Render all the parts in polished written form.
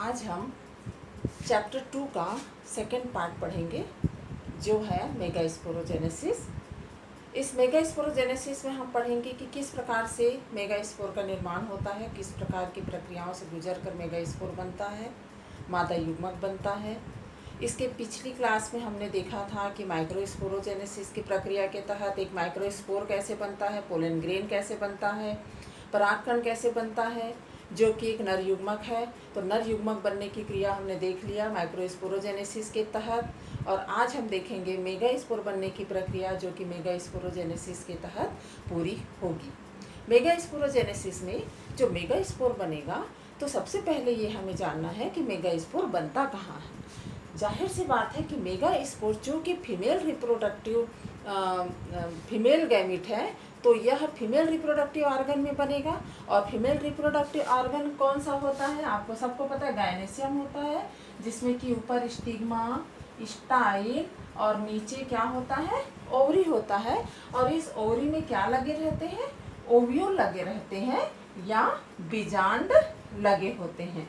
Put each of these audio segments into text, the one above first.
आज हम चैप्टर 2 का सेकेंड पार्ट पढ़ेंगे जो है मेगास्पोरोजेनेसिस। इस मेगास्पोरोजेनेसिस में हम पढ़ेंगे कि किस प्रकार से मेगास्पोर का निर्माण होता है, किस प्रकार की प्रक्रियाओं से गुजरकर मेगास्पोर बनता है, मादा युग्मक बनता है। इसके पिछली क्लास में हमने देखा था कि माइक्रोस्पोरोजेनेसिस की प्रक्रिया के तहत एक माइक्रोस्पोर कैसे बनता है, पोलन ग्रेन कैसे बनता है, परागकण कैसे बनता है जो कि एक नर युग्मक है। तो नर युग्मक बनने की क्रिया हमने देख लिया माइक्रोस्पोरोजेनेसिस के तहत, और आज हम देखेंगे मेगास्पोर बनने की प्रक्रिया जो कि मेगास्पोरोजेनेसिस के तहत पूरी होगी। मेगास्पोरोजेनेसिस में जो मेगास्पोर बनेगा तो सबसे पहले ये हमें जानना है कि मेगास्पोर बनता कहाँ है। जाहिर सी बात है कि मेगास्पोर जो कि फीमेल गैमिट है, तो यह फीमेल रिप्रोडक्टिव ऑर्गन में बनेगा। और फीमेल रिप्रोडक्टिव ऑर्गन कौन सा होता है, आपको सबको पता है, गायनेसियम होता है, जिसमें कि ऊपर स्टिग्मा, स्टाइल और नीचे क्या होता है, ओवरी होता है। और इस ओवरी में क्या लगे रहते हैं, ओव्यूल लगे रहते हैं या बीजांड लगे होते हैं।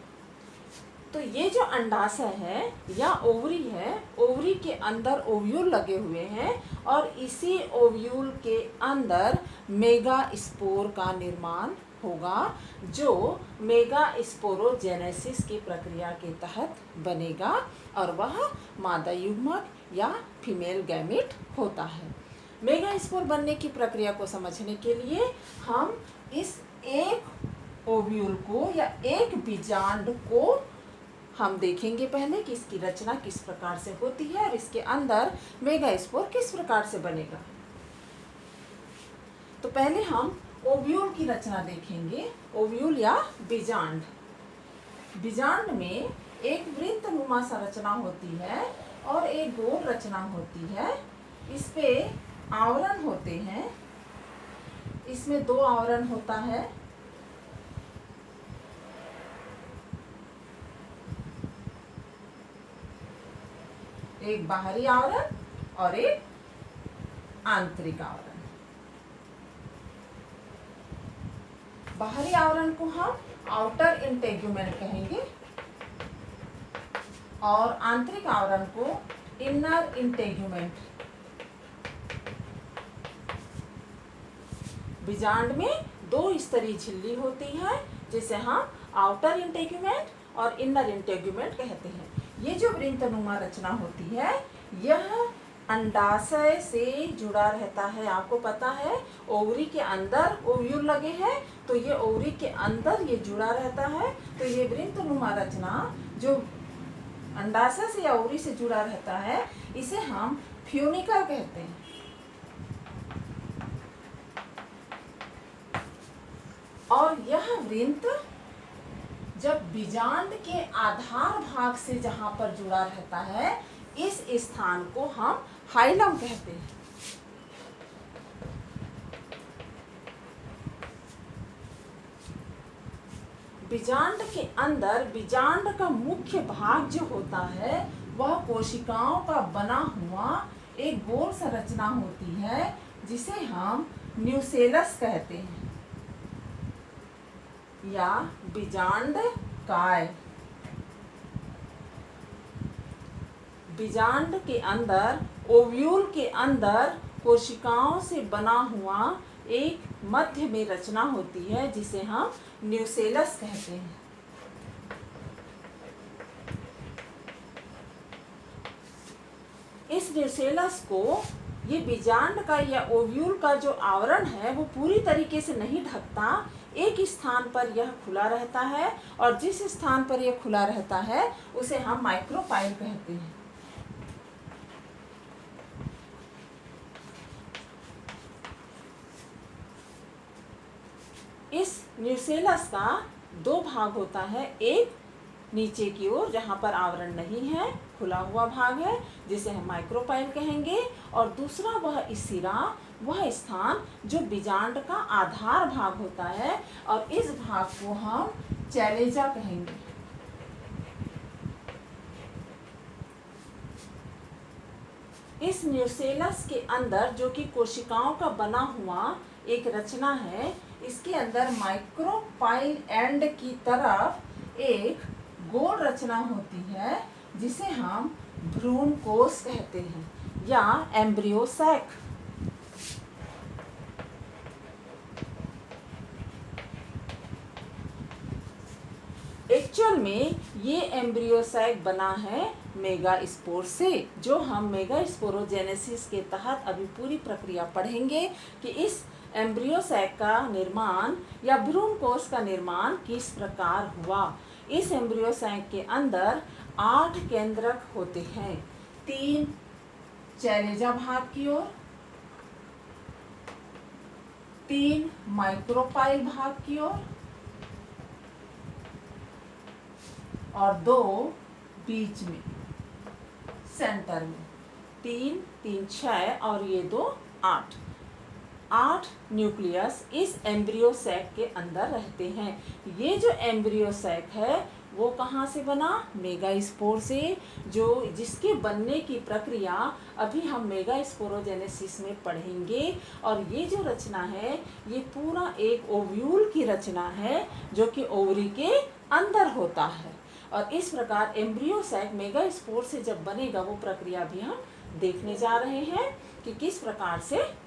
तो ये जो अंडाशय है या ओवरी है, ओवरी के अंदर ओव्यूल लगे हुए हैं और इसी ओव्यूल के अंदर मेगास्पोर का निर्माण होगा जो मेगास्पोरोजेनेसिस की प्रक्रिया के तहत बनेगा, और वह मादा युग्मक या फीमेल गैमिट होता है। मेगास्पोर बनने की प्रक्रिया को समझने के लिए हम इस एक ओव्यूल को या एक बीजांड को हम देखेंगे पहले कि इसकी रचना किस प्रकार से होती है और इसके अंदर मेगास्पोर किस प्रकार से बनेगा। तो पहले हम ओव्यूल की रचना देखेंगे, ओव्यूल या बीजांड। बीजांड में एक वृत्तनुमा संरचना होती है और एक गोल रचना होती है। इस पे आवरण होते हैं, इसमें दो आवरण होता है, एक बाहरी आवरण और एक आंतरिक आवरण। बाहरी आवरण को हम आउटर इंटेग्यूमेंट कहेंगे और आंतरिक आवरण को इनर इंटेग्यूमेंट। बीजांड में दो स्तरीय झिल्ली होती है जिसे हम आउटर इंटेग्यूमेंट और इनर इंटेग्यूमेंट कहते हैं। ये जो वृत्तनुमा रचना होती है यह अंडाशय से जुड़ा रहता है। आपको पता है ओवरी के अंदर ओव्यूल लगे हैं, तो ये ओवरी के अंदर ये जुड़ा रहता है। तो ये वृत्तनुमा रचना जो अंडाशय से या ओवरी से जुड़ा रहता है इसे हम फ्यूनिकल कहते हैं। और यह वृत्त जब बीजांड के आधार भाग से जहां पर जुड़ा रहता है इस स्थान को हम हाइलम कहते हैं। बीजांड के अंदर बीजांड का मुख्य भाग जो होता है वह कोशिकाओं का बना हुआ एक गोल संरचना होती है जिसे हम न्यूसेलस कहते हैं या बीजांड काय। बीजांड के अंदर ओव्यूल के अंदर कोशिकाओं से बना हुआ एक मध्य में रचना होती है जिसे हम न्यूसेलस कहते हैं। इस न्यूसेलस को ये बीजांड का या ओव्यूल का जो आवरण है वो पूरी तरीके से नहीं ढकता। एक स्थान पर यह खुला रहता है और जिस स्थान पर यह खुला रहता है उसे हम माइक्रोपाइल कहते हैं। इस न्यूसेलस का दो भाग होता है, एक नीचे की ओर जहां पर आवरण नहीं है, खुला हुआ भाग है जिसे हम माइक्रोपाइल कहेंगे, और दूसरा वह सिरा, वह स्थान जो बीजांड का आधार भाग होता है और इस भाग को हम चैलेजा कहेंगे। इस न्यूसेलस के अंदर जो कि कोशिकाओं का बना हुआ एक रचना है, इसके अंदर माइक्रोपाइल एंड की तरफ एक गोल रचना होती है जिसे हम भ्रूण कोश कहते हैं या एम्ब्रियो सैक। एक्चुअल में ये एम्ब्रियो सैक बना है मेगास्पोर से, जो हम मेगास्पोरोजेनेसिस के तहत अभी पूरी प्रक्रिया पढ़ेंगे कि इस एम्ब्रियो सैक का निर्माण या भ्रूण कोश का निर्माण किस प्रकार हुआ। इस एम्ब्रियो सैक के अंदर 8 केंद्रक होते हैं, 3 चैलेजा भाग की ओर, 3 माइक्रोपाइल भाग की ओर और 2 बीच में सेंटर में। 3 3 6 और ये 2 8 न्यूक्लियस इस एम्ब्रियो सैक के अंदर रहते हैं। ये जो एम्ब्रियो सैक है वो कहाँ से बना? मेगास्पोर से, जिसके बनने की प्रक्रिया अभी हम मेगास्पोरोजेनेसिस में पढ़ेंगे। और ये जो रचना है ये पूरा एक ओव्यूल की रचना है जो कि ओवरी के अंदर होता है। और इस प्रकार एम्ब्रियो सैक मेगास्पोर से जब बनेगा वो प्रक्रिया भी हम देखने जा रहे हैं कि किस प्रकार से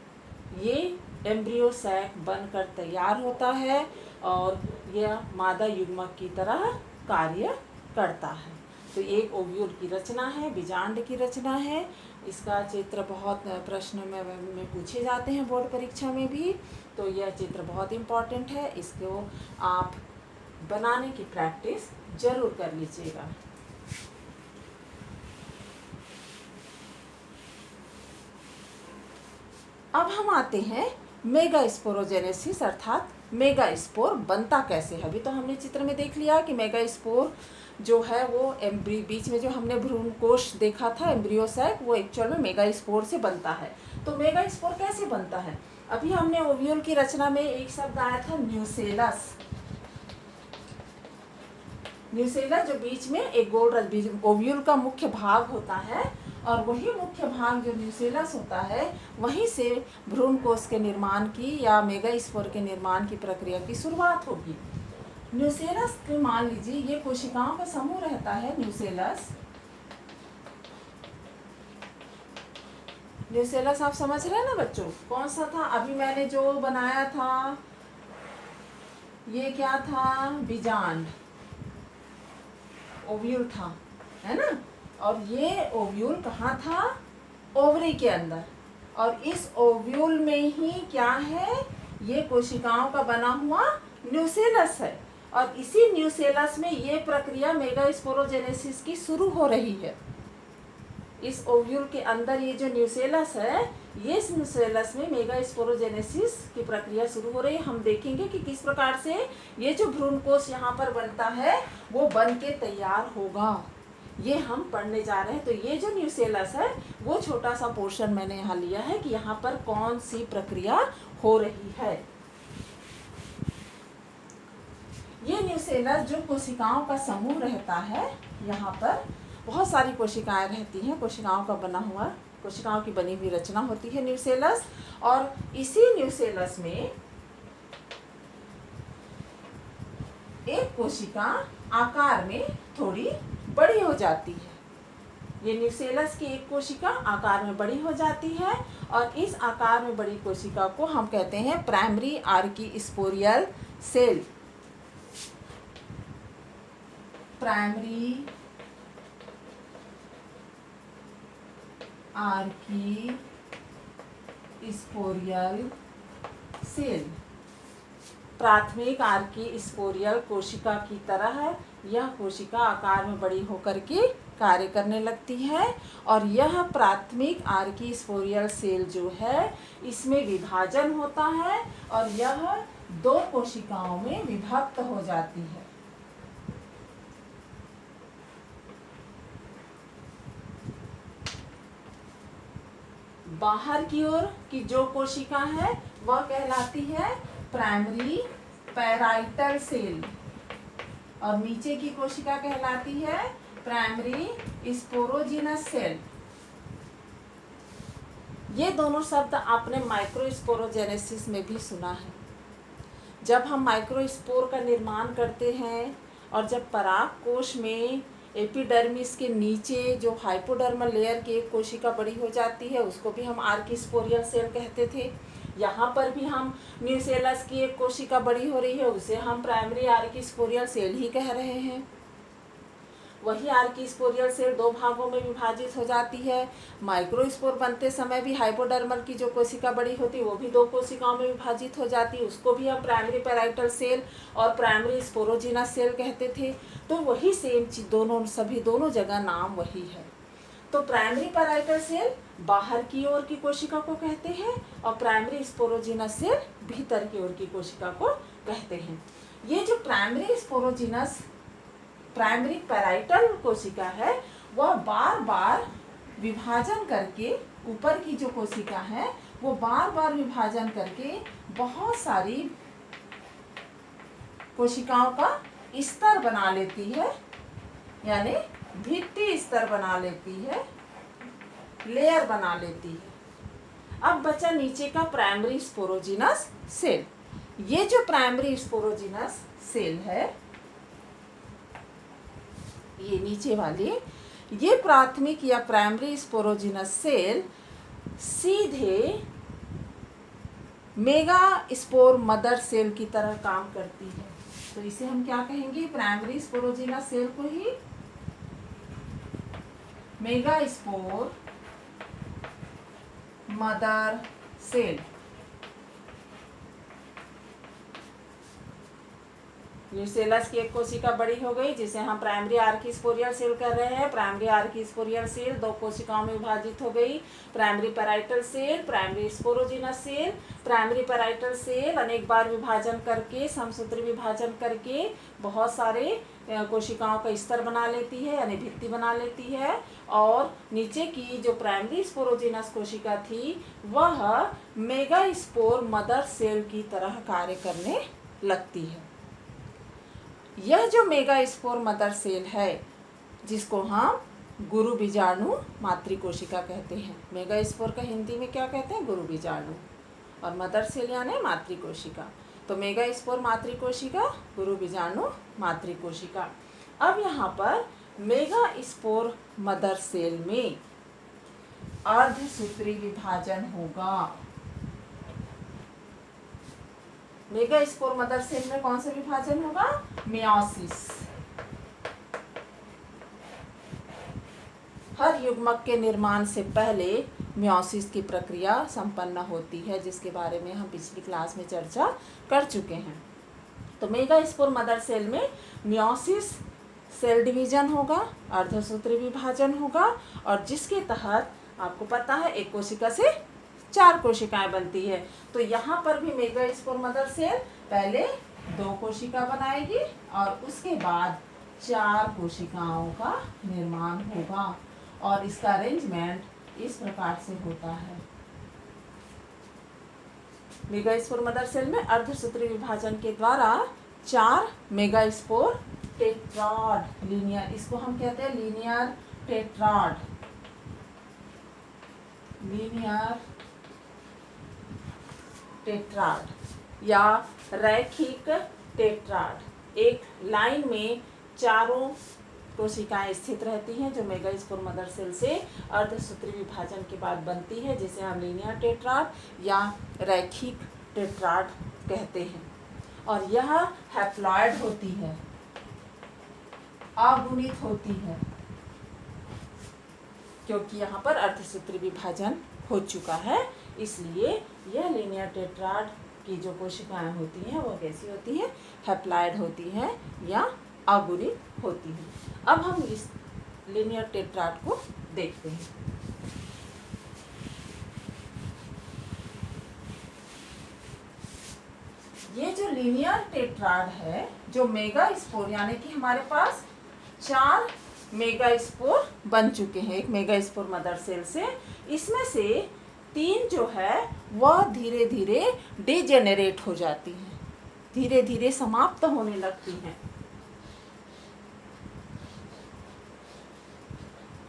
ये एम्ब्रियो सैक बनकर तैयार होता है और यह मादा युग्मक की तरह कार्य करता है। तो एक ओव्यूल की रचना है, बीजांड की रचना है। इसका चित्र बहुत प्रश्न में पूछे जाते हैं बोर्ड परीक्षा में भी, तो यह चित्र बहुत इम्पॉर्टेंट है। इसको आप बनाने की प्रैक्टिस जरूर कर लीजिएगा। अब हम आते हैं मेगास्पोरोजेनेसिस, अर्थात मेगास्पोर बनता कैसे है। अभी तो हमने चित्र में देख लिया कि मेगास्पोर जो है वो बीच में जो हमने भ्रूण कोश देखा था एम्ब्रियो सैक, वो एक्चुअल में मेगास्पोर से बनता है। तो मेगास्पोर कैसे बनता है? अभी हमने ओव्यूल की रचना में एक शब्द आया था न्यूसेलस। न्यूसेलस जो बीच में एक गोल ओव्यूल का मुख्य भाग होता है और वही मुख्य भाग जो न्यूसेलस होता है वहीं से भ्रूण कोश के निर्माण की या मेगास्पोर के निर्माण की प्रक्रिया की शुरुआत होगी। न्यूसेलस के मान लीजिए ये कोशिकाओं का समूह रहता है। न्यूसेलस आप समझ रहे हैं ना बच्चों? कौन सा था? अभी मैंने जो बनाया था ये क्या था? बीजांड ओव्यूल था, है ना? और ये ओव्यूल कहाँ था? ओवरी के अंदर। और इस ओव्यूल में ही क्या है? ये कोशिकाओं का बना हुआ न्यूसेलस है। और इसी न्यूसेलस में ये प्रक्रिया मेगास्पोरोजेनेसिस की शुरू हो रही है। इस ओव्यूल के अंदर ये जो न्यूसेलस है, ये इस न्यूसेलस में मेगास्पोरोजेनेसिस की प्रक्रिया शुरू हो रही है। हम देखेंगे कि किस प्रकार से ये जो भ्रूण कोश यहाँ पर बनता है वो बन के तैयार होगा, ये हम पढ़ने जा रहे हैं। तो ये जो न्यूसेलस है वो छोटा सा पोर्शन मैंने यहाँ लिया है कि यहाँ पर कौन सी प्रक्रिया हो रही है। ये न्यूसेलस जो कोशिकाओं का समूह रहता है, यहाँ पर बहुत सारी कोशिकाएं रहती हैं, कोशिकाओं का बना हुआ, कोशिकाओं की बनी हुई रचना होती है न्यूसेलस। और इसी न्यूसेलस में एक कोशिका आकार में थोड़ी बड़ी हो जाती है। ये न्यूसेलस की एक कोशिका आकार में बड़ी हो जाती है और इस आकार में बड़ी कोशिका को हम कहते हैं प्राइमरी आर्कीस्पोरियल सेल। प्राइमरी आर्कीस्पोरियल सेल, प्राथमिक आर्कीस्पोरियल कोशिका की तरह यह कोशिका आकार में बड़ी होकर के कार्य करने लगती है। और यह प्राथमिक आर्कीस्पोरियल सेल जो है इसमें विभाजन होता है और यह 2 कोशिकाओं में विभक्त हो जाती है। बाहर की ओर की जो कोशिका है वह कहलाती है प्राइमरी पैराइटल सेल और नीचे की कोशिका कहलाती है प्राइमरी स्पोरोजिनस सेल। ये दोनों शब्द आपने माइक्रोस्पोरोजेनेसिस में भी सुना है। जब हम माइक्रोस्पोर का निर्माण करते हैं और जब पराग कोश में एपिडर्मिस के नीचे जो हाइपोडर्मल लेयर की एक कोशिका बड़ी हो जाती है उसको भी हम आर्किस्पोरियल सेल कहते थे। यहाँ पर भी हम न्यूसेलस की एक कोशिका बड़ी हो रही है, उसे हम प्राइमरी आर्किस्पोरियल सेल ही कह रहे हैं। वही आर्किस्पोरियल सेल दो भागों में विभाजित हो जाती है। माइक्रोस्पोर बनते समय भी हाइपोडर्मल की जो कोशिका बड़ी होती है वो भी दो कोशिकाओं में विभाजित हो जाती है, उसको भी हम प्राइमरी पैराइटल सेल और प्राइमरी स्पोरोजिनस सेल कहते थे। तो वही सेम चीज दोनों जगह नाम वही है। तो प्राइमरी पैराइटल सेल बाहर की ओर की कोशिका को कहते हैं और प्राइमरी स्पोरोजिनस सेल भीतर की ओर की कोशिका को कहते हैं। ये जो प्राइमरी पैराइटल कोशिका है वह बार बार विभाजन करके, ऊपर की जो कोशिका है वो बार बार विभाजन करके बहुत सारी कोशिकाओं का स्तर बना लेती है, यानी भित्ति स्तर बना लेती है, लेयर बना लेती है। अब बचा नीचे का प्राइमरी स्पोरोजिनस सेल। ये जो प्राइमरी स्पोरोजिनस सेल है, ये नीचे वाली, ये प्राथमिक या प्राइमरी स्पोरोजिनस सेल सीधे मेगा स्पोर मदर सेल की तरह काम करती है। तो इसे हम क्या कहेंगे, प्राइमरी स्पोरोजिनस सेल को ही megaspore mother cell. Nucellus की एक कोशिका बड़ी हो गई जिसे हम प्राइमरी आर्किस्पोरियल सेल कर रहे हैं। प्राइमरी आर्किस्पोरियल सेल दो कोशिकाओं में विभाजित हो गई, primary parietal cell, primary sporogenous cell. Primary parietal cell अनेक बार विभाजन करके, समसूत्री विभाजन करके बहुत सारे कोशिकाओं का स्तर बना लेती है, यानी भित्ति बना लेती है। और नीचे की जो प्राइमरी स्पोरोजिनस कोशिका थी वह मेगा स्पोर मदर सेल की तरह कार्य करने लगती है। यह जो मेगा स्पोर मदर सेल है जिसको हम गुरु बीजाणु मातृकोशिका कहते हैं। मेगा स्पोर का हिंदी में क्या कहते हैं, गुरु बीजाणु, और मदर सेल यानी मातृकोशिका। तो मेगा स्पोर मातृकोशिका, गुरु बीजाणु मातृकोशिका। अब यहाँ पर मेगा स्पोर मदर सेल में अर्धसूत्री विभाजन होगा। मेगा स्पोर मदर सेल में कौन सा विभाजन होगा, मियोसिस। हर युग्मक के निर्माण से पहले मियोसिस की प्रक्रिया संपन्न होती है, जिसके बारे में हम पिछली क्लास में चर्चा कर चुके हैं। तो मेगा स्पोर मदर सेल में मियोसिस सेल डिवीजन होगा, अर्धसूत्री विभाजन होगा, और जिसके तहत आपको पता है एक कोशिका से 4 कोशिकाएं बनती है। तो यहाँ पर भी मेगा स्पोर मदर सेल पहले 2 कोशिका बनाएगी और उसके बाद 4 कोशिकाओं का निर्माण होगा, और इसका अरेंजमेंट इस प्रकार से होता है। मेगा स्पोर मदर सेल में अर्धसूत्री विभाजन के द्वारा 4 मेगा स्पोर टेट्राड, लीनियर, इसको हम कहते हैं लीनियर टेट्राड, लीनियर टेट्राड या रैखिक टेट्राड। एक लाइन में 4 कोशिकाएं स्थित रहती हैं जो मेगा स्पोर मदर सेल से अर्धसूत्री विभाजन के बाद बनती है, जिसे हम लीनियर टेट्राड या रैखिक टेट्राड कहते हैं। और यह हैप्लॉइड होती है, अगुणित होती है, क्योंकि यहाँ पर अर्धसूत्री विभाजन हो चुका है, इसलिए यह लीनियर टेट्राड की जो कोशिकाएं होती हैं वो कैसी होती हैं, हैप्लॉइड होती हैं या अगुणित होती हैं। अब हम इस लीनियर टेट्राड को देखते हैं। ये जो लीनियर टेट्राड है, जो मेगा स्पोर, यानी कि हमारे पास 4 मेगा स्पोर बन चुके हैं एक मेगा स्पोर मदर सेल से, इसमें से 3 जो है वह धीरे धीरे डिजेनरेट हो जाती हैं, धीरे धीरे समाप्त होने लगती हैं,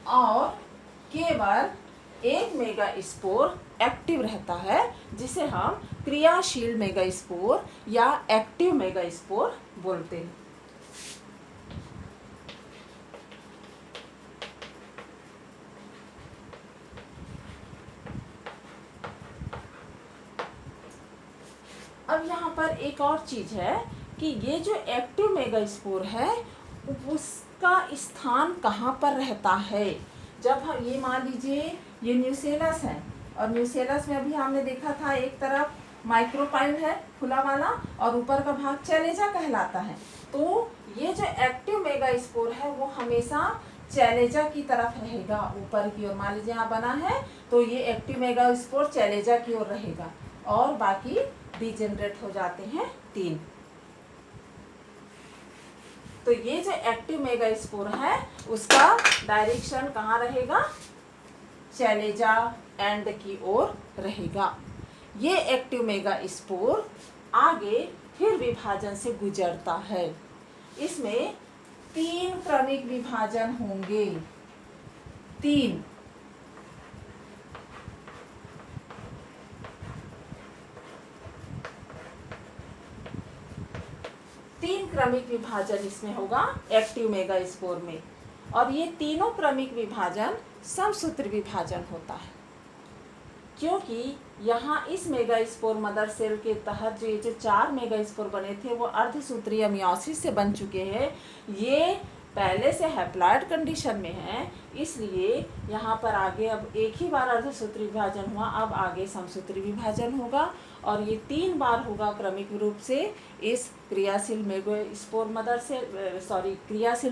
और केवल एक मेगा स्पोर एक्टिव रहता है, जिसे हम क्रियाशील मेगा स्पोर या एक्टिव मेगा स्पोर बोलते हैं। अब यहाँ पर एक और चीज़ है कि ये जो एक्टिव मेगास्पोर है उसका स्थान कहाँ पर रहता है। जब हम ये मान लीजिए ये न्यूसेलस है और न्यूसेलस में अभी हमने देखा था एक तरफ माइक्रोपाइल है खुला वाला और ऊपर का भाग चैलेजा कहलाता है। तो ये जो एक्टिव मेगास्पोर है वो हमेशा चैलेजा की तरफ रहेगा, ऊपर की ओर। मान लीजिए यहाँ बना है तो ये एक्टिव मेगास्पोर चैलेजा की ओर रहेगा और बाकी डिजेनरेट हो जाते हैं 3। तो ये जो एक्टिव मेगास्पोर है उसका डायरेक्शन कहाँ रहेगा, चैलेजा एंड की ओर रहेगा। ये एक्टिव मेगास्पोर आगे फिर विभाजन से गुजरता है। इसमें 3 क्रमिक विभाजन होंगे, 3। क्रमिक विभाजन इसमें होगा एक्टिव मेगास्पोर में। और ये तीनों क्रमिक विभाजन समसूत्र विभाजन होता है, क्योंकि यहाँ इस मेगास्पोर मदर सेल के तहत जो 4 मेगास्पोर बने थे वो अर्धसूत्रीय मियोसिस से बन चुके हैं। ये पहले से हैप्लॉइड कंडीशन में है, इसलिए यहाँ पर आगे अब एक ही बार अर्धसूत्री विभाजन हुआ, अब आगे समसूत्री विभाजन होगा। और ये 3 बार होगा क्रमिक रूप से इस क्रियाशील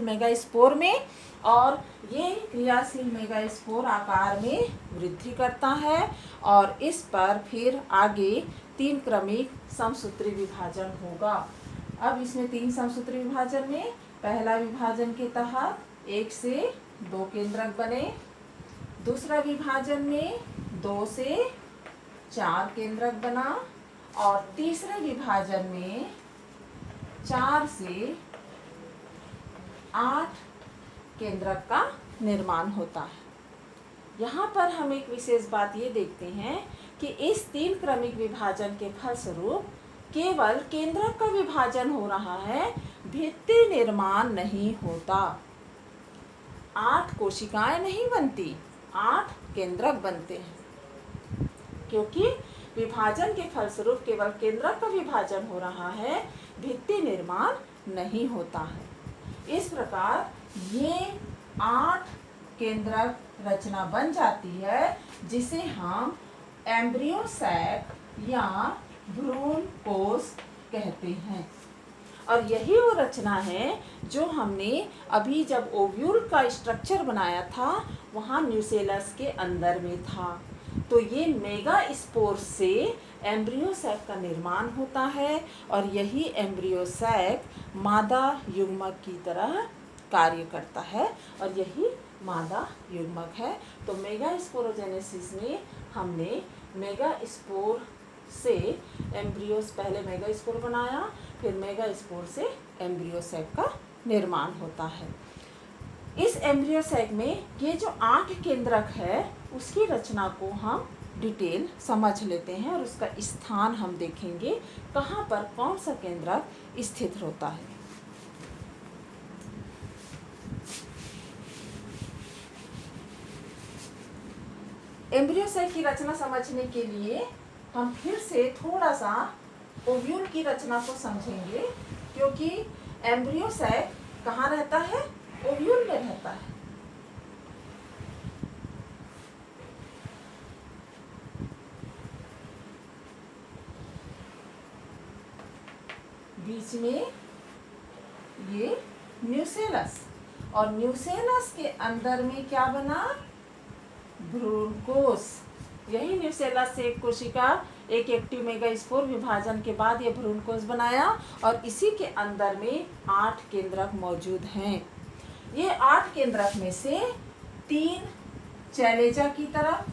मेगास्पोर में। और ये क्रियाशील मेगास्पोर आकार में वृद्धि करता है और इस पर फिर आगे 3 क्रमिक समसूत्री विभाजन होगा। अब इसमें 3 समसूत्री विभाजन में पहला विभाजन के तहत 1 से 2 केंद्रक बने, दूसरा विभाजन में 2 से 4 केंद्रक बना और तीसरे विभाजन में 4 से 8 केंद्रक का निर्माण होता है। यहाँ पर हम एक विशेष बात ये देखते हैं कि इस 3 क्रमिक विभाजन के फलस्वरूप केवल केंद्रक का विभाजन हो रहा है, भित्ति निर्माण नहीं होता। 8 कोशिकाएं नहीं बनती, 8 केंद्रक बनते हैं, क्योंकि विभाजन के फलस्वरूप केवल केंद्रक का विभाजन हो रहा है, भित्ति निर्माण नहीं होता है। इस प्रकार ये 8 केंद्रक रचना बन जाती है, जिसे हम एम्ब्रियो सैक या भ्रूण कोश कहते हैं। और यही वो रचना है जो हमने अभी जब ओव्यूल का स्ट्रक्चर बनाया था वहाँ न्यूसेलस के अंदर में था। तो ये मेगास्पोर से एम्ब्रियो सैक का निर्माण होता है और यही एम्ब्रियो सैक मादा युग्मक की तरह कार्य करता है और यही मादा युग्मक है। तो मेगास्पोरोजेनेसिस में हमने मेगास्पोर से एम्ब्रियोस, पहले मेगास्पोर बनाया, फिर मेगास्पोर से एम्ब्रियो सैक का निर्माण होता है। इस एम्ब्रियो सैक में ये जो 8 केंद्रक है उसकी रचना को हम डिटेल समझ लेते हैं और उसका स्थान हम देखेंगे, कहाँ पर कौन सा केंद्रक स्थित होता है। एम्ब्रियो सैक की रचना समझने के लिए हम फिर से थोड़ा सा ओव्यूल की रचना को समझेंगे, क्योंकि एम्ब्रियो सैक कहाँ रहता है, ओव्यूल में रहता है। बीच में ये न्यूसेलस, और न्यूसेलस के अंदर में क्या बना, भ्रूण कोश। यही न्यूसेलस से एक कोशिका, एक एक्टिव मेगास्पोर विभाजन के बाद ये भ्रूण कोश बनाया और इसी के अंदर में 8 केंद्रक मौजूद हैं। ये 8 केंद्रक में से 3 चैलेजा की तरफ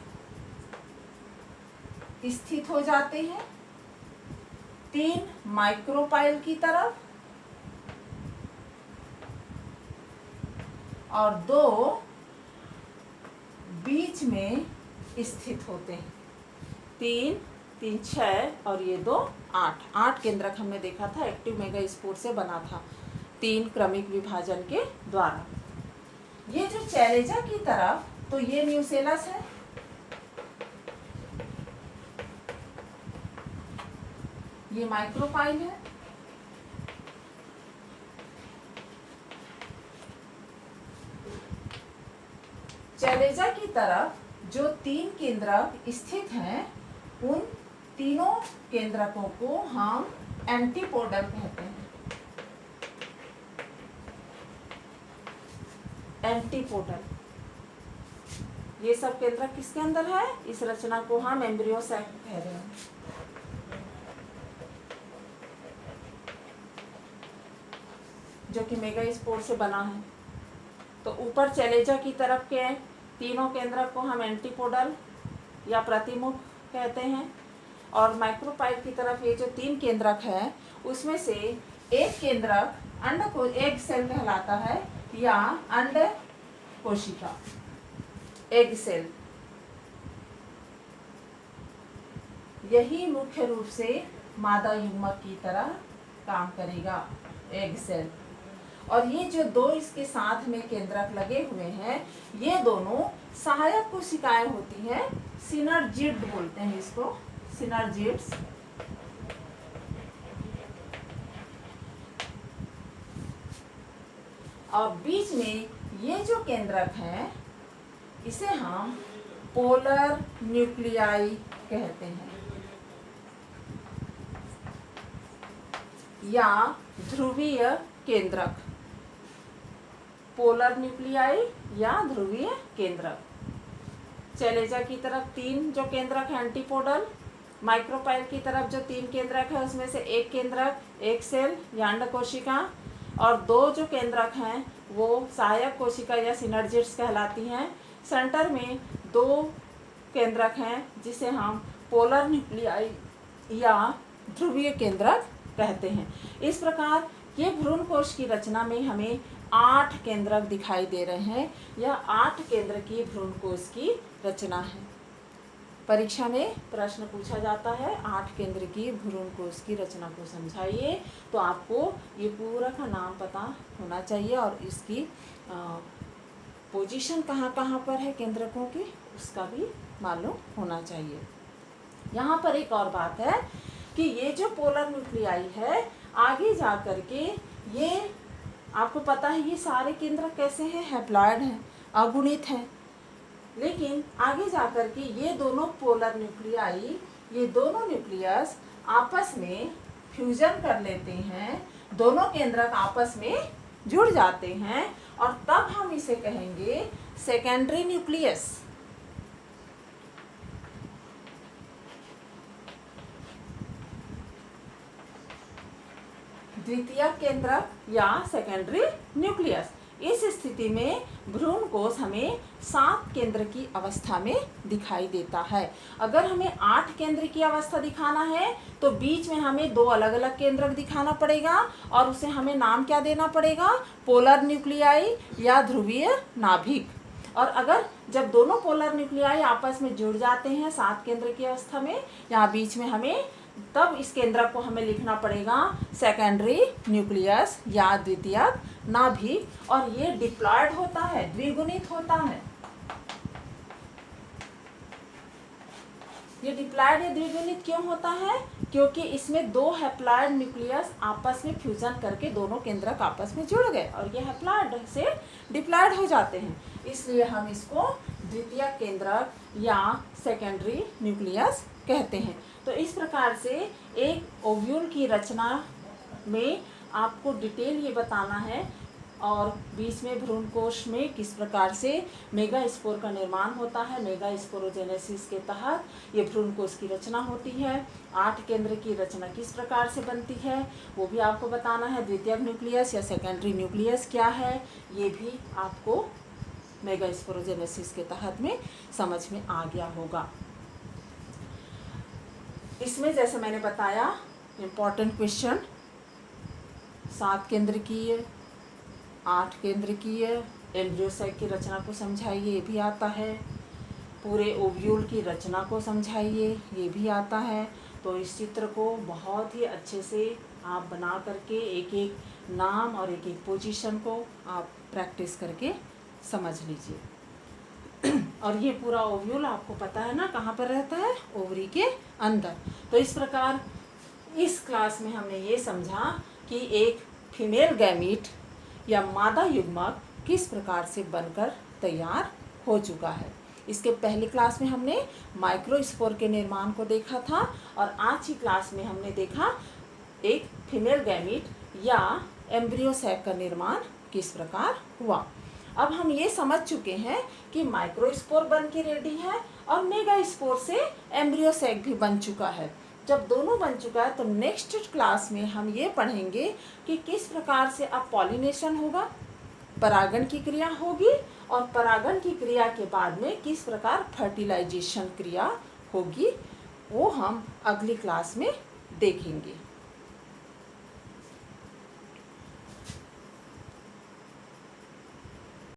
स्थित हो जाते हैं, 3 माइक्रोपाइल की तरफ और 2 बीच में स्थित होते हैं। 3, 3, 6 और ये 2, 8 केंद्रक हमने देखा था एक्टिव मेगास्पोर से बना था 3 क्रमिक विभाजन के द्वारा। ये जो चैलेजा की तरफ, तो ये न्यूसेलस है, ये माइक्रोपाइल है। चैलेजा की तरफ जो 3 केंद्रक स्थित हैं, उन तीनों केंद्रकों को हम एंटीपोडल कहते हैं। एंटीपोडल। ये सब केंद्रक किसके अंदर है? इस रचना को हम एम्ब्रियो सैक कह रहे हैं। जो कि मेगास्पोर से बना है। तो ऊपर चैलेजा की तरफ के तीनों केंद्रक को हम एंटीपोडल या प्रतिमुख कहते हैं, और माइक्रोपाइल की तरफ ये जो 3 केंद्रक है, उसमें से एक केंद्रक अंड को एग सेल कहलाता है या अंड कोशिका, एग सेल। यही मुख्य रूप से मादा युग्मक की तरह काम करेगा, एग सेल। और ये जो 2 इसके साथ में केंद्रक लगे हुए हैं, ये दोनों सहायक कोशिकाएं होती हैं। सिनर्जिड बोलते हैं इसको, सिनर्जिड्स। और बीच में ये जो केंद्रक है, इसे हम पोलर न्यूक्लियाई कहते हैं या ध्रुवीय केंद्रक। पोलर न्यूक्लियाई या ध्रुवीय केंद्रक। चैलेजा की तरफ 3 जो केंद्रक है एंटीपोडल, माइक्रोपाइल की तरफ जो 3 केंद्रक है, उसमें से एक केंद्रक एग सेल या अंड कोशिका, और 2 जो केंद्रक हैं वो सहायक कोशिका या सिनर्जिड्स कहलाती हैं। सेंटर में 2 केंद्रक हैं जिसे हम पोलर न्यूक्लियाई या ध्रुवीय केंद्रक कहते हैं। इस प्रकार ये भ्रूण कोश की रचना में हमें 8 केंद्रक दिखाई दे रहे हैं। यह 8 केंद्र की भ्रूण कोश की रचना है। परीक्षा में प्रश्न पूछा जाता है 8 केंद्र की भ्रूण कोश की रचना को समझाइए, तो आपको ये पूरा का नाम पता होना चाहिए और इसकी पोजीशन कहाँ कहाँ पर है केंद्रकों की, उसका भी मालूम होना चाहिए। यहाँ पर एक और बात है कि ये जो पोलर न्यूक्लियाई है, आगे जा कर के ये आपको पता है ये सारे केंद्रक कैसे हैं? हैप्लॉइड हैं, अगुणित हैं। लेकिन आगे जा कर के ये दोनों पोलर न्यूक्लियाई, ये दोनों न्यूक्लियस आपस में फ्यूजन कर लेते हैं, दोनों केंद्रक आपस में जुड़ जाते हैं, और तब हम इसे कहेंगे सेकेंडरी न्यूक्लियस। द्वितीय केंद्रक या सेकेंडरी न्यूक्लियस। इस स्थिति में भ्रूण कोश हमें 7 केंद्र की अवस्था में दिखाई देता है। अगर हमें 8 केंद्र की अवस्था दिखाना है तो बीच में हमें 2 अलग अलग केंद्रक दिखाना पड़ेगा, और उसे हमें नाम क्या देना पड़ेगा? पोलर न्यूक्लियाई या ध्रुवीय नाभिक। और अगर जब दोनों पोलर न्यूक्लियाई आपस में जुड़ जाते हैं 7 केंद्र की अवस्था में, यहाँ बीच में हमें, तब इस केंद्रक को हमें लिखना पड़ेगा सेकेंडरी न्यूक्लियस या द्वितीयक नाभिक। और ये डिप्लॉयड होता है, द्विगुणित होता है। ये डिप्लॉयड या द्विगुणित क्यों होता है? क्योंकि इसमें 2 हैप्लॉयड न्यूक्लियस आपस में फ्यूजन करके दोनों केंद्रक आपस में जुड़ गए, और ये हैप्लॉयड से डिप्लॉयड हो जाते हैं। इसलिए हम इसको द्वितीयक केंद्रक या सेकेंडरी न्यूक्लियस कहते हैं। तो इस प्रकार से एक ओव्यूल की रचना में आपको डिटेल ये बताना है, और बीच में भ्रूण कोश में किस प्रकार से मेगास्पोर का निर्माण होता है। मेगास्पोरोजेनेसिस के तहत ये भ्रूण कोश की रचना होती है। 8 केंद्र की रचना किस प्रकार से बनती है वो भी आपको बताना है। द्वितीयक न्यूक्लियस या सेकेंडरी न्यूक्लियस क्या है, ये भी आपको मेगास्पोरोजेनेसिस के तहत में समझ में आ गया होगा। इसमें जैसे मैंने बताया इम्पॉर्टेंट क्वेश्चन 7 केंद्र की है, 8 केंद्र की है, एम्ब्रियो सैक की रचना को समझाइए, ये भी आता है। पूरे ओव्यूल की रचना को समझाइए, ये भी आता है। तो इस चित्र को बहुत ही अच्छे से आप बना करके एक एक नाम और एक एक पोजीशन को आप प्रैक्टिस करके समझ लीजिए। और ये पूरा ओव्यूल आपको पता है ना कहाँ पर रहता है? ओवरी के अंदर। तो इस प्रकार इस क्लास में हमने ये समझा कि एक फीमेल गैमीट या मादा युग्मक किस प्रकार से बनकर तैयार हो चुका है। इसके पहली क्लास में हमने माइक्रोस्पोर के निर्माण को देखा था और आज की क्लास में हमने देखा एक फीमेल गैमीट या एम्ब्रियो सैक का निर्माण किस प्रकार हुआ। अब हम ये समझ चुके हैं कि माइक्रोस्पोर बन के रेडी है और मेगास्पोर से एम्ब्रियो सैक भी बन चुका है। जब दोनों बन चुका है तो नेक्स्ट क्लास में हम ये पढ़ेंगे कि किस प्रकार से अब पॉलिनेशन होगा, परागण की क्रिया होगी और परागण की क्रिया के बाद में किस प्रकार फर्टिलाइजेशन क्रिया होगी, वो हम अगली क्लास में देखेंगे।